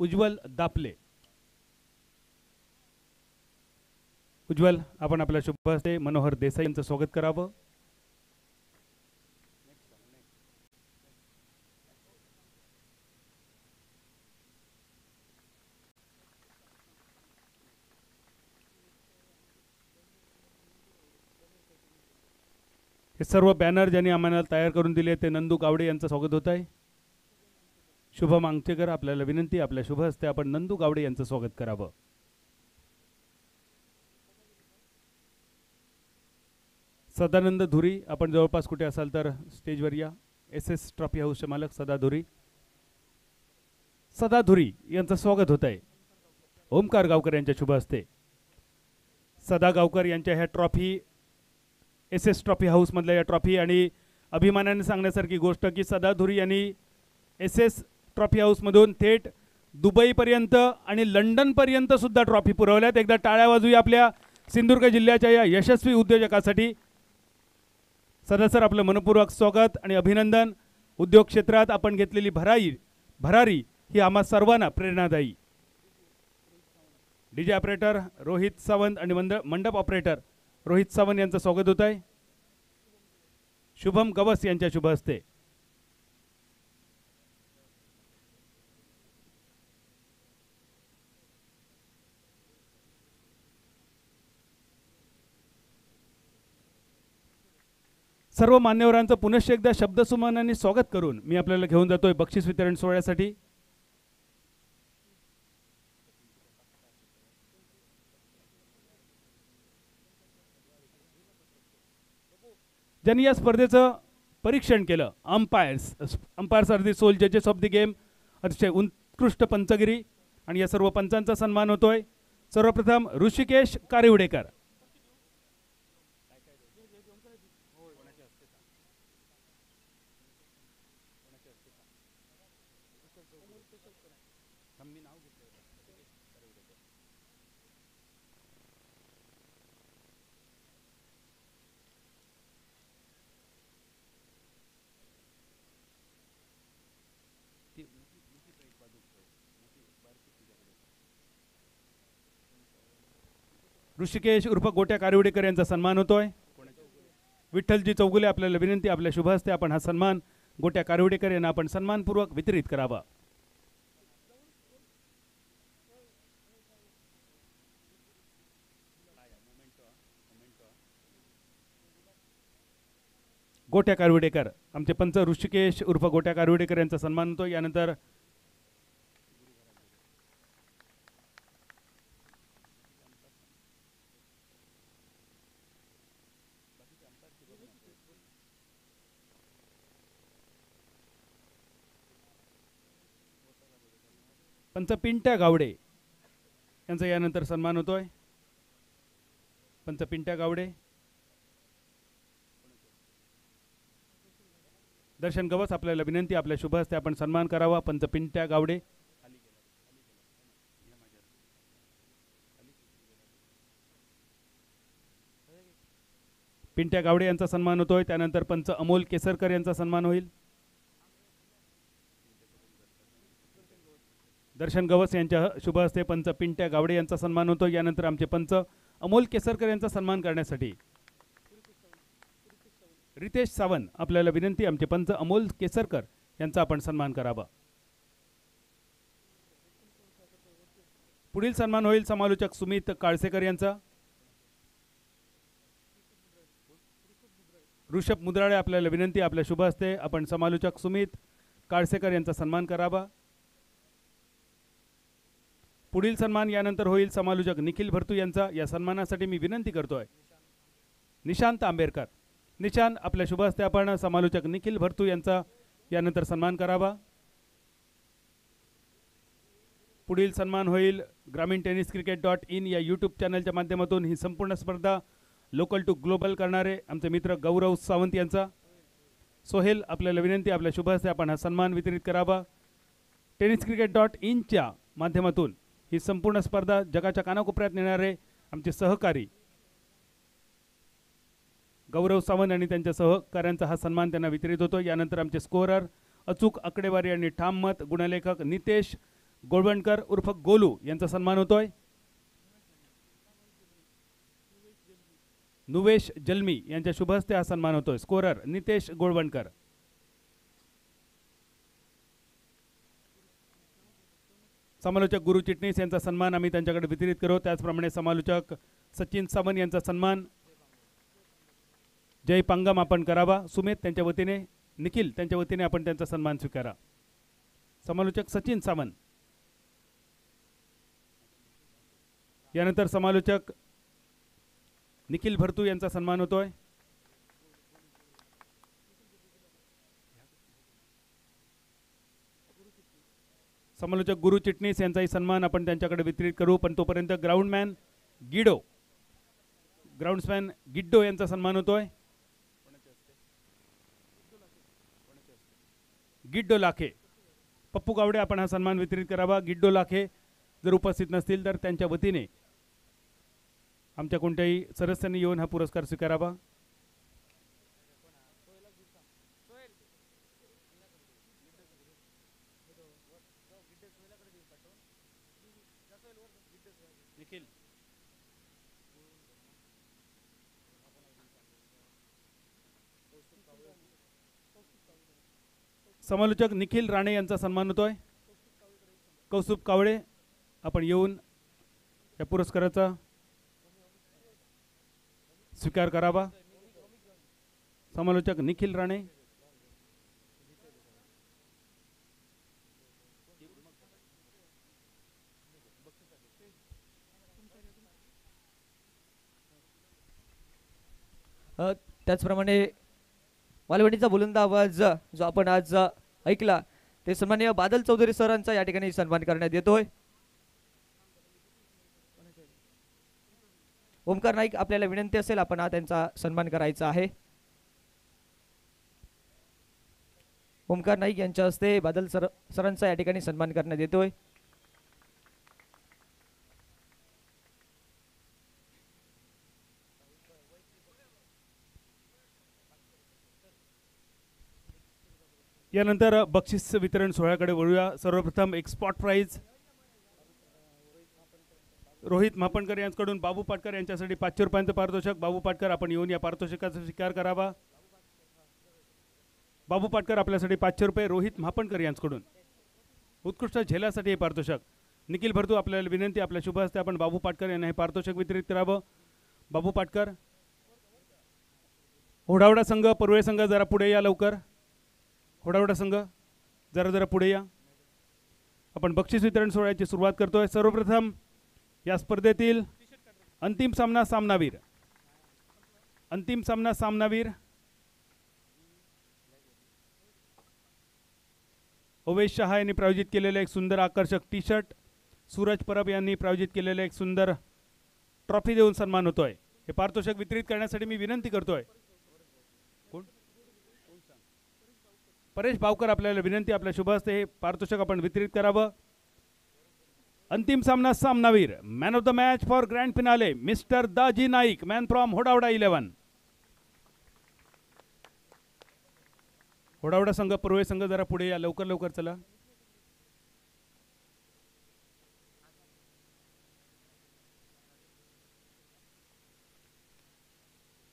उज्ज्वल दापले। उज्ज्वल, आपण आपल्या शुभ हस्ते मनोहर देसाई यांचं स्वागत करावं। हे सर्व बॅनर ज्यांनी आम्हाला तयार करून दिले ते नंदू गावडे यांचं स्वागत होत आहे। शुभम अंगचेकर, आपल्याला विनंती, आपल्या शुभ हस्ते आपण नंदू गावडे यांचं स्वागत करावं। सदानंद धुरी, आपण जवळपास कुठे असाल तर स्टेजवर या। SS ट्रॉफी हाऊसचे मालक सदा धुरी, सदा धुरी यांचं स्वागत होत आहे ओमकार गावकर यांच्या शुभ हस्ते। सदा गावकर यांच्या ह्या ट्रॉफी, SS ट्रॉफी हाऊस मधल्या या ट्रॉफी, आणि अभिमानाने सांगण्यासारखी गोष्ट की सदा धुरी यांनी SS ट्रॉफी हाऊस मधून थेट दुबई पर्यंत आणि लंडन पर्यंत सुद्धा ट्रॉफी पुरवल्यात। एकदा टाळ्या वाजवूया आपल्या सिंधुदुर्ग जिल्ह्याच्या या यशस्वी उद्योजकासाठी। सदा सर, आपलं मनपूर्वक स्वागत आणि अभिनंदन। उद्योग क्षेत्रात आपण घेतलेली भरारी ही आम्हा सर्वांना प्रेरणादायी। डीजे ऑपरेटर रोहित सावंत आणि मंडप ऑपरेटर रोहित सावंत यांचं स्वागत होत आहे शुभम गवस यांच्या शुभ हस्ते। सर्व मान्यवरांचं पुनश्च एकदा शब्दसुमनांनी स्वागत करून मी आपल्याला घेऊन जातोय बक्षीस वितरण सोहळ्यासाठी। ज्यांनी या स्पर्धेचं परीक्षण केलं, अंपायर्स आर दी सोल जजेस ऑफ द गेम, अतिशय उत्कृष्ट पंचगिरी, आणि या सर्व पंचांचा सन्मान होतोय। सर्वप्रथम ऋषिकेश कारिवडेकर, ऋषिकेश उर्फ गोट्या कारिवडेकर यांचा सन्मान होतोय। विठ्ठलजी चौगुले, आपल्याला विनंती, आपल्या शुभ हस्ते आपण हा सन्मान गोट्या कारिवडेकर यांना आपण सन्मानपूर्वक वितरित करावा। गोट्या कारिवडेकर, आमचे पंच ऋषिकेश उर्फ गोट्या कारिवडेकर यांचा सन्मान होतो। यानंतर पंच पिंट्या गावडे यांचा यानंतर सन्मान होतोय। पंच पिंट्या गावडे, दर्शन गवस, आपल्याला विनंती, आपल्या शुभ हस्ते आपण सन्मान करावा पंच पिंट्या गावडे। पिंट्या गावडे यांचा सन्मान होतोय। त्यानंतर पंच अमोल केसरकर यांचा सन्मान होईल। दर्शन गवस यांच्या शुभ हस्ते पंच पिंट्या गावडे यांचा सन्मान होतो। यानंतर आमचे पंच अमोल केसरकर यांचा सन्मान करण्यासाठी रितेश सावंत, आपल्याला विनंती, आमचे पंच अमोल केसरकर यांचा आपण सन्मान करावा। पुढील सन्मान होईल समालोचक सुमित काळसेकर यांचा। ऋषभ मुद्राळे, आपल्याला विनंती, आपल्या शुभ हस्ते आपण समालोचक सुमित काळसेकर यांचा सन्मान करावा। पुढील सन्मान यानंतर होईल समालोचक निखिल भरतू यांचा। या सन्मानासाठी मी विनंती करतोय निशांत आंबेरकर, निशांत, आपल्या शुभ हस्ते आपण समालोचक निखिल भरतू यांचा यानंतर सन्मान करावा। पुढील सन्मान होईल GrameenTennisCricket.in या यूट्यूब चॅनलच्या माध्यमातून ही संपूर्ण स्पर्धा लोकल टू ग्लोबल करणारे आमचे मित्र गौरव सावंत यांचा। सोहेल, आपल्याला विनंती, आपल्या शुभ हस्ते आपण हा सन्मान वितरित करावा। TennisCricket.in च्या माध्यमातून ही संपूर्ण स्पर्धा जगाच्या कानाकोपऱ्यात नेणारे आमचे सहकारी गौरव सावंत आणि त्यांच्या सहकाऱ्यांचा हा सन्मान त्यांना वितरित होतो। यानंतर आमचे स्कोरर, अचूक आकडेवारी आणि ठाम मत गुणलेखक नितेश गोळवणकर उर्फ गोलू यांचा सन्मान होतोय. नुवेश जल्मी यांच्या शुभ हस्ते हा सन्मान होतोय. स्कोरर नितेश गोळवणकर. समालोचक गुरु चिटणीस यांचा सन्मान आम्ही त्यांच्याकडे वितरित करू. त्याचप्रमाणे समालोचक सचिन सावंत यांचा सन्मान जय पांगम आपण करावा. सुमित त्यांच्या वतीने, निखिल त्यांच्या वतीने आपण त्यांचा सन्मान स्वीकारा. समालोचक सचिन सावंत. यानंतर समालोचक निखिल भरतू यांचा सन्मान होतोय. समालोचक गुरु चिटणीस यांचाही सन्मान आपण त्यांच्याकडे वितरित करू. पण तोपर्यंत ग्राउंडमॅन गिड्डो यांचा सन्मान होतोय. गिड्डो लाखे, पप्पू गावडे आपण हा सन्मान वितरित करावा. गिड्डो लाखे जर उपस्थित नसतील तर त्यांच्या वतीने आमच्या कोणत्याही सदस्यांनी येऊन हा पुरस्कार स्वीकारावा. समालोचक निखिल राणे यांचा सन्मान होतोय. कौस्तुभ कावळे आपण येऊन या पुरस्काराचा स्वीकार करावा. समालोचक निखिल राणे. त्याचप्रमाणे वालवडीचा बुलंद आवाज जो आपण आज ऐकला ते सन्माननीय बादल चौधरी सरांचा या ठिकाणी सन्मान करण्यात येतोय. ओमकार नाईक आपल्याला विनंती असेल आपण हा त्यांचा सन्मान करायचा आहे. ओमकार नाईक यांच्या हस्ते बादल सरांचा या ठिकाणी सन्मान करण्यात येतोय. यानंतर बक्षीस वितरण सोहळ्याकडे वळूया. सर्वप्रथम एक स्पॉट प्राइज रोहित मापणकर यांच्याकडून बाबू पाटकर यांच्यासाठी 500 रुपयांचं पारितोषिक. बाबू पाटकर आपण येऊन या पारितोषिकाचा स्वीकार करावा. बाबू पाटकर आपल्यासाठी 500 रुपये रोहित मापणकर यांच्याकडून. उत्कृष्ट झेल्यासाठी हे पारितोषिक. निखिल भरतू आपल्याला विनंती, आपल्या शुभ हस्ते आपण बाबू पाटकर यांना हे पारितोषिक वितरित करावं. बाबू पाटकर. होडावडा संघ, परुळे संघ जरा पुढे या लवकर. होडावडा संघ जरा पुढे या. आपण बक्षीस वितरण सोहळ्याची सुरुवात करतोय. सर्वप्रथम या स्पर्धेतील अंतिम सामनावीर ओवेश शहा यांनी प्रायोजित केलेले एक सुंदर आकर्षक टी शर्ट, सूरज परब यांनी प्रायोजित केलेले एक सुंदर ट्रॉफी देऊन सन्मान होतोय. हे पारितोषिक वितरित करण्यासाठी मी विनंती करतोय. कोण? परेश भावकर आपल्याला विनंती, आपल्या शुभ हस्ते हे पारितोषिक आपण वितरित करावं. अंतिम सामनावीर, man of the match for grand finale mister Daji Naik, man from Hodawada 11. Hodawada संघ, परुळे संघ जरा पुढे या लवकर चला.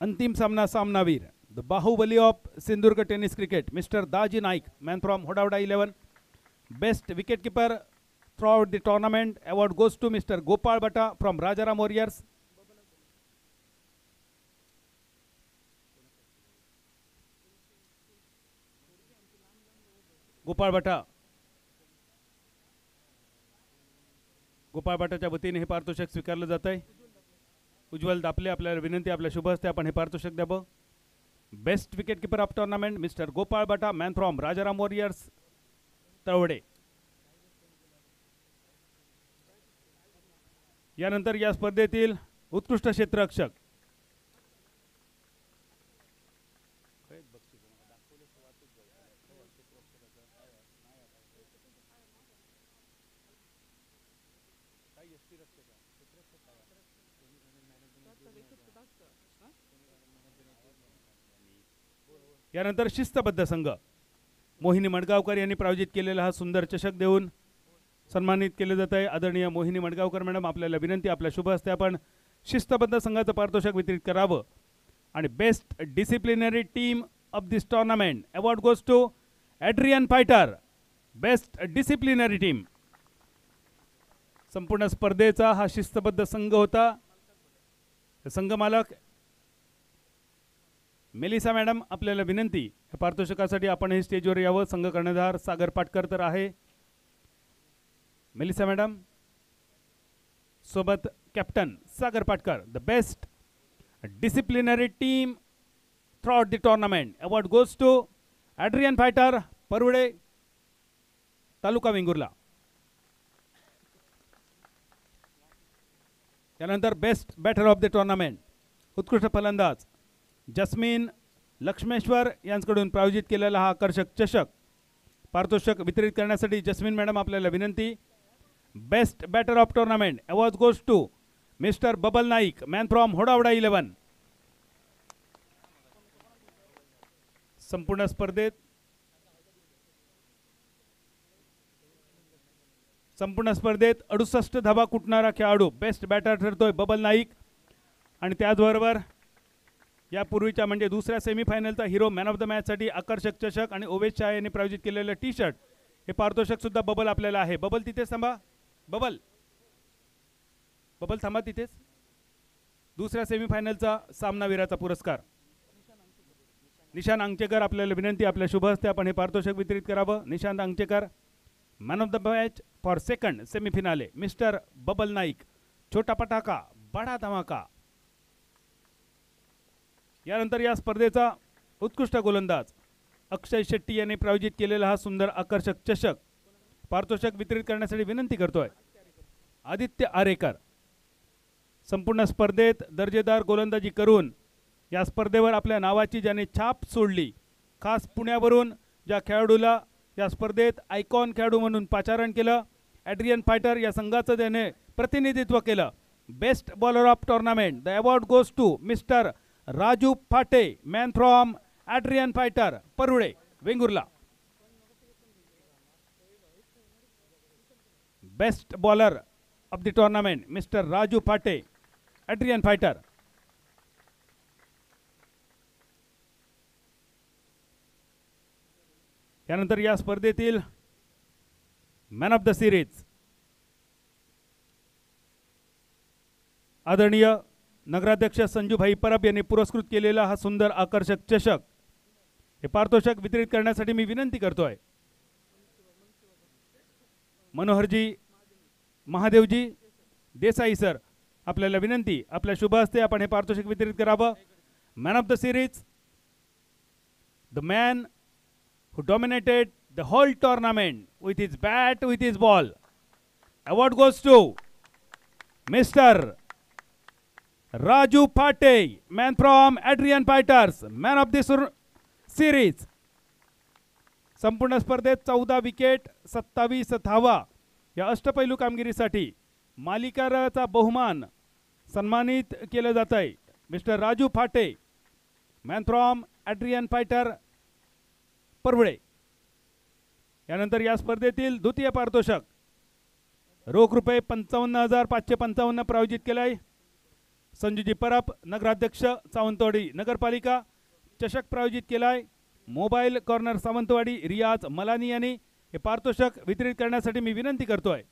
अंतिम सामनावीर, the Baahubali of Sindhudurg tennis cricket mister Daji Naik, man from Hodawada 11. Best wicket keeper throughout the tournament award goes to Mr. Gopal Bhatta from Rajaram Warriors. Gopal भट्टाच्या वतीने हे पारितोषिक स्वीकारलं जात आहे. उज्ज्वल दापले आपल्याला विनंती, आपल्या शुभ हस्ते आपण हे पारितोषिक द्यावं. Best wicket keeper of tournament mister Gopal Bhatta, man from Rajaram warriors Talawade. यानंतर या स्पर्धेतील उत्कृष्ट क्षेत्ररक्षक यानंतर शिस्तबद्ध संघ मोहिनी मडगावकर यांनी प्रायोजित केलेला हा सुंदर चषक देऊन सन्मानित केले जात आहे. आदरणीय मोहिनी मडगावकर मॅडम, आपल्याला विनंती, आपल्या शुभ हस्ते आपण शिस्तबद्ध संघाचं पारितोषिक वितरित करावं. आणि best disciplinary team of this tournament award goes to Adrian Fighter. Best disciplinary team. संपूर्ण स्पर्धेचा हा शिस्तबद्ध संघ होता. संघ मालक मेलिसा मॅडम, आपल्याला विनंती, या पारितोषिकासाठी आपण हे स्टेजवर यावं. संघ कर्णधार सागर पाटकर तर आहे. मेलिसा मॅडम सोबत captain Sagar Patkar. The best disciplinary team throughout the tournament award goes to Adrian fighter, Parule, taluka Vengurla. त्यानंतर best batter of the tournament, उत्कृष्ट फलंदाज जस्मिन लक्ष्मेश्वर यांच्याकडून प्रायोजित केलेला हा आकर्षक चषक पारितोषिक वितरित करण्यासाठी जस्मिन मॅडम, आपल्याला विनंती. Best batter of tournament award goes to mister Babal Naik, man from Hodawada 11. संपूर्ण स्पर्धेत 68 धावा कुटणारा खेळाडू बेस्ट बॅटर ठरतोय बबल नाईक. आणि त्याचबरोबर यापूर्वीच्या म्हणजे दुसऱ्या सेमीफायनलचा हिरो मॅन ऑफ द मॅचसाठी आकर्षक चषक आणि ओवेश शाह यांनी प्रायोजित केलेलं टी शर्ट, हे पारितोषिक सुद्धा बबल आपल्याला आहे. बबल तिथेच थांबा. बबल थांबा तिथेच. दुसऱ्या सेमीफायनलचा सामनावीराचा पुरस्कार निशांत अंगचेकर, आपल्याला विनंती, आपल्या शुभ हस्ते आपण हे पारितोषिक वितरित करावं. Nishant Angchekar, man of the match for second semifinale mister Babal Naik, छोटा पटाका बडा धमाका. यानंतर या स्पर्धेचा उत्कृष्ट गोलंदाज अक्षय शेट्टी यांनी प्रायोजित केलेला हा सुंदर आकर्षक चषक पारितोषिक वितरित करण्यासाठी विनंती करतोय आदित्य आरेकर. संपूर्ण स्पर्धेत दर्जेदार गोलंदाजी करून या स्पर्धेवर आपल्या नावाची ज्याने छाप सोडली, खास पुण्यावरून ज्या खेळाडूला या स्पर्धेत आयकॉन खेळाडू म्हणून पाचारण केलं, एड्रियन फायटर या संघाचं त्याने प्रतिनिधित्व केलं. Best bowler of tournament the award goes to mister Raju Phate, man from Adrian fighter, Parule, Vengurla. Best bowler of the tournament mister Raju Phate, Adrian fighter. त्यानंतर या स्पर्धेतील मॅन ऑफ द सिरीज आदरणीय नगराध्यक्ष संजूभाई परब यांनी पुरस्कृत केलेला हा सुंदर आकर्षक चषक हे पारितोषिक वितरित करण्यासाठी मी विनंती करतोय मनोहरजी महादेवजी देसाई सर, आपल्याला विनंती, आपल्या शुभ हस्ते आपण हे पारितोषिक वितरित करावं. Man of the series, the man who dominated the whole tournament with his bat, with his ball. Award goes to Mr. Raju Phate, man from Adrian Fighters, man of the series. संपूर्ण स्पर्धेत 14 wicket 27 धावा या अष्टपैलू कामगिरीसाठी मालिकाचा बहुमान सन्मानित केलं जात आहे mister Raju Phate, man from Adrian fighter, परवळे. यानंतर या स्पर्धेतील द्वितीय पारितोषिक रोख रुपये 55,555 प्रायोजित केलाय संजूजी परब, नगराध्यक्ष सावंतवाडी नगरपालिका. चषक प्रायोजित केलाय मोबाईल कॉर्नर सावंतवाडी, रियाज मलानी यांनी. हे पारितोषिक वितरित करण्यासाठी मी विनंती करतोय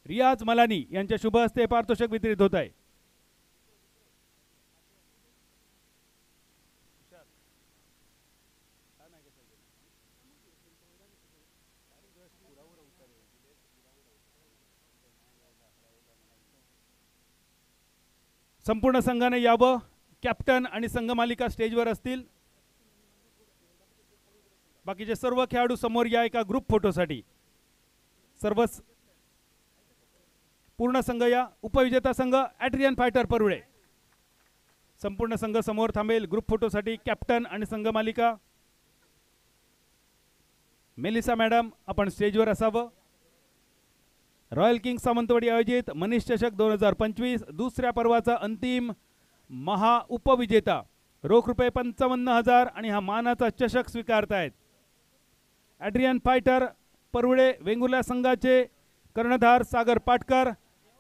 रियाज मलानी यांच्या शुभ हस्ते पारितोषिक वितरित होत आहे. संपूर्ण संघाने यावं. कॅप्टन आणि संघ मालिका स्टेजवर असतील. बाकीचे सर्व खेळाडू समोर या एका ग्रुप फोटोसाठी. सर्व पूर्ण संघ या. उपविजेता संघ एड्रियन फायटर परुळे. संपूर्ण संघ समोर थांबेल ग्रुप फोटोसाठी. कॅप्टन आणि संघ मालिका. मेलिसा मॅडम, आपण स्टेजवर असावं. रॉयल किंग सावंतवाडी आयोजित मनीष चषक 2025 दुसऱ्या पर्वाचा अंतिम महा उपविजेता रोख रुपये 55,000 आणि हा मानाचा चषक स्वीकारतायत. ॲड्रियन फायटर परुळे वेंगुर्ला संघाचे कर्णधार सागर पाटकर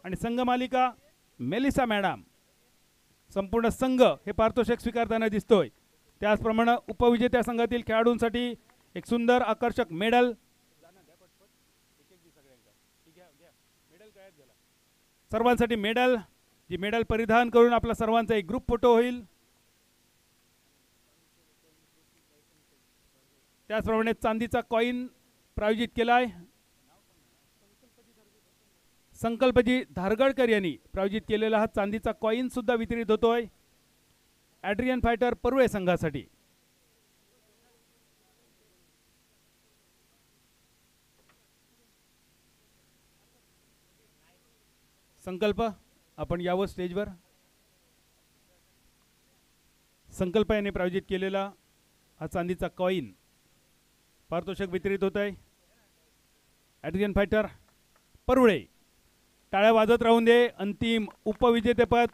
आणि संघमालिका मेलिसा मॅडम. संपूर्ण संघ हे पारितोषिक स्वीकारताना दिसतोय. त्याचप्रमाणे उपविजेत्या संघातील खेळाडूंसाठी एक सुंदर आकर्षक मेडल, सर्वांसाठी मेडल, जी मेडल परिधान करून आपला सर्वांचा एक ग्रुप फोटो होईल. त्याचप्रमाणे चांदीचा कॉइन प्रायोजित केलाय. संकल्पजी धारगडकर यांनी प्रायोजित केलेला हा चांदीचा कॉइन सुद्धा वितरित होतोय ॲड्रियन फायटर परुळे संघासाठी. संकल्प आपण यावं स्टेजवर. संकल्प याने प्रायोजित केलेला हा चांदीचा कॉइन पारितोषिक वितरित होत आहे. ॲड्रियन फायटर परुळे टाळ्या वाजत राहून दे. अंतिम उपविजेतेपद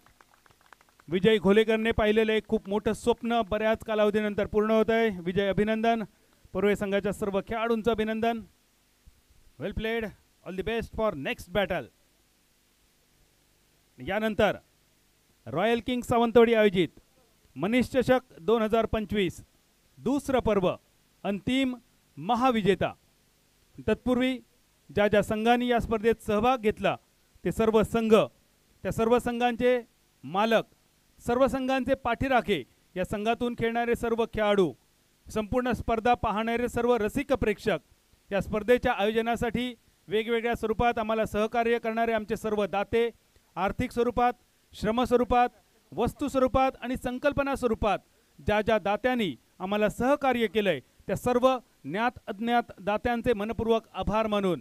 विजय घोलेकरने पाहिलेलं एक खूप मोठं स्वप्न बऱ्याच कालावधीनंतर पूर्ण होत आहे. विजय अभिनंदन. परुळे संघाच्या सर्व खेळाडूंचं अभिनंदन. Well played. All the best for next battle. यानंतर रॉयल किंग सावंतवाडी आयोजित मनीष चषक 2025 दुसरं पर्व अंतिम महाविजेता. तत्पूर्वी ज्या ज्या संघांनी या स्पर्धेत सहभाग घेतला ते सर्व संघ, त्या सर्व संघांचे मालक, सर्व संघांचे पाठीराखे, या संघातून खेळणारे सर्व खेळाडू, संपूर्ण स्पर्धा पाहणारे सर्व रसिक प्रेक्षक, या स्पर्धेच्या आयोजनासाठी वेगवेगळ्या स्वरूपात आम्हाला सहकार्य करणारे आमचे सर्व दाते, आर्थिक स्वरूपात, श्रम स्वरूपात, वस्तू स्वरूपात आणि संकल्पना स्वरूपात ज्या ज्या दात्यांनी आम्हाला सहकार्य केलंय त्या सर्व ज्ञात अज्ञात दात्यांचे मनपूर्वक आभार मानून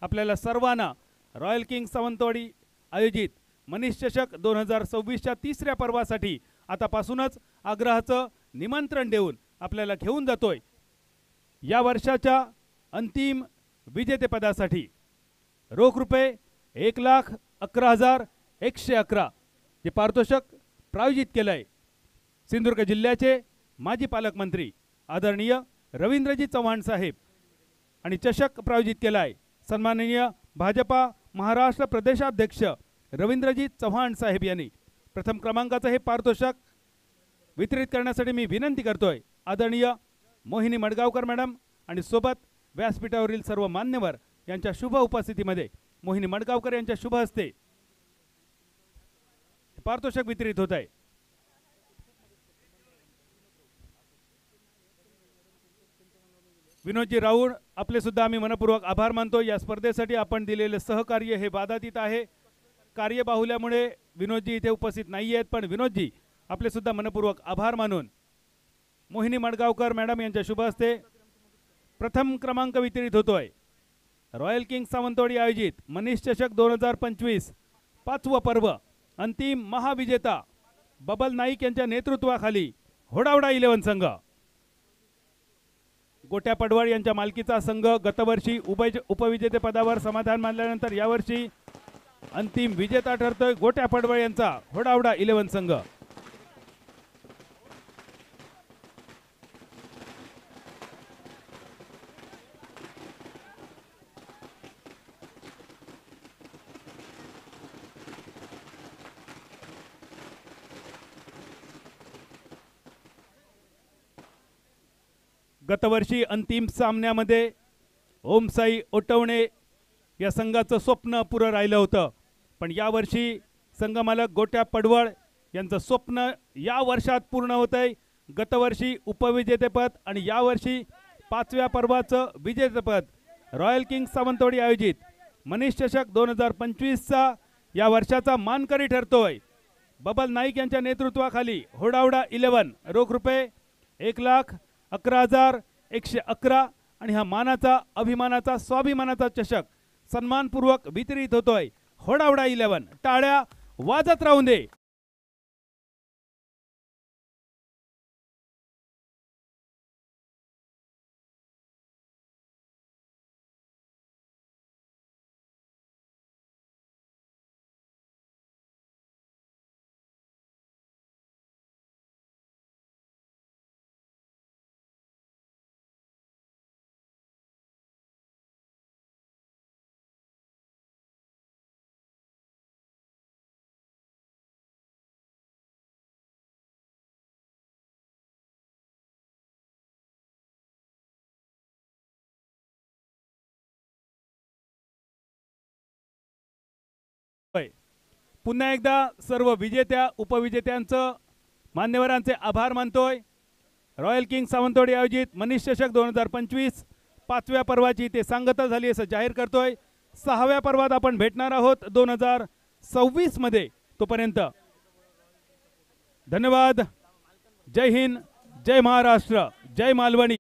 आपल्याला सर्वांना रॉयल किंग सावंतवाडी आयोजित मनीष चषक 2026च्या तिसऱ्या पर्वासाठी आतापासूनच आग्रहाचं निमंत्रण देऊन आपल्याला घेऊन जातोय. या वर्षाच्या अंतिम विजेतेपदासाठी रोख रुपये 1,11,111 हे पारितोषिक प्रायोजित केलंय सिंधुदुर्ग जिल्ह्याचे माजी पालकमंत्री आदरणीय रवींद्रजी चव्हाण साहेब आणि चषक प्रायोजित केलाय सन्माननीय भाजपा महाराष्ट्र प्रदेशाध्यक्ष रवींद्रजी चव्हाण साहेब यांनी. प्रथम क्रमांकाचं हे पारितोषिक वितरित करण्यासाठी मी विनंती करतोय आदरणीय मोहिनी मडगावकर मॅडम आणि सोबत व्यासपीठावरील सर्व मान्यवर यांच्या शुभ उपस्थितीमध्ये मोहिनी मडगावकर यांच्या शुभ हस्ते पारितोषिक वितरित होत आहे. विनोदजी राऊळ आपले सुद्धा आम्ही मनपूर्वक आभार मानतो. या स्पर्धेसाठी आपण दिलेले सहकार्य हे वादातीत आहे. कार्यबाहुल्यामुळे विनोदजी इथे उपस्थित नाही आहेत, पण विनोदजी आपले सुद्धा मनपूर्वक आभार मानून मोहिनी मडगावकर मॅडम यांच्या शुभ हस्ते प्रथम क्रमांक वितरित होतोय. रॉयल किंग सावंतवाडी आयोजित मनीष चषक 2025 पाचवं पर्व अंतिम महाविजेता बबल नाईक यांच्या नेतृत्वाखाली होडावडा 11 संघ. गोट्या पडवळ यांच्या मालकीचा संघ गतवर्षी उपविजेतेपदावर समाधान मानल्यानंतर यावर्षी अंतिम विजेता ठरतोय गोट्या पडवळ यांचा होडावडा 11 संघ. गतवर्षी अंतिम सामन्यामध्ये ओमसाई ओटवणे या संघाचं स्वप्न पुरं राहिलं होतं, पण यावर्षी संघमालक गोट्या पडवळ यांचं स्वप्न या वर्षात पूर्ण होतंय. गतवर्षी उपविजेतेपद आणि यावर्षी पाचव्या पर्वाचं विजेतेपद रॉयल किंग सावंतवाडी आयोजित मनीष चषक 2025चा या वर्षाचा मानकरी ठरतोय बबल नाईक यांच्या नेतृत्वाखाली होडावडा 11 रोख रुपये 1,11,111 आणि हा मानाचा अभिमानाचा स्वाभिमानाचा चषक सन्मानपूर्वक वितरित होतोय होडावडा 11. टाळ्या वाजत राहून दे. पुन्हा एकदा सर्व विजेत्या उपविजेत्यांचं मान्यवरांचे आभार मानतोय. रॉयल किंग सावंतवाडी आयोजित मनीष चषक 2025 5व्या पर्वाची ते सांगता झाली असं जाहीर करतोय. 6व्या पर्वात आपण भेटणार आहोत 2026 मध्ये. तोपर्यंत धन्यवाद. जय हिंद, जय महाराष्ट्र, जय मालवणी.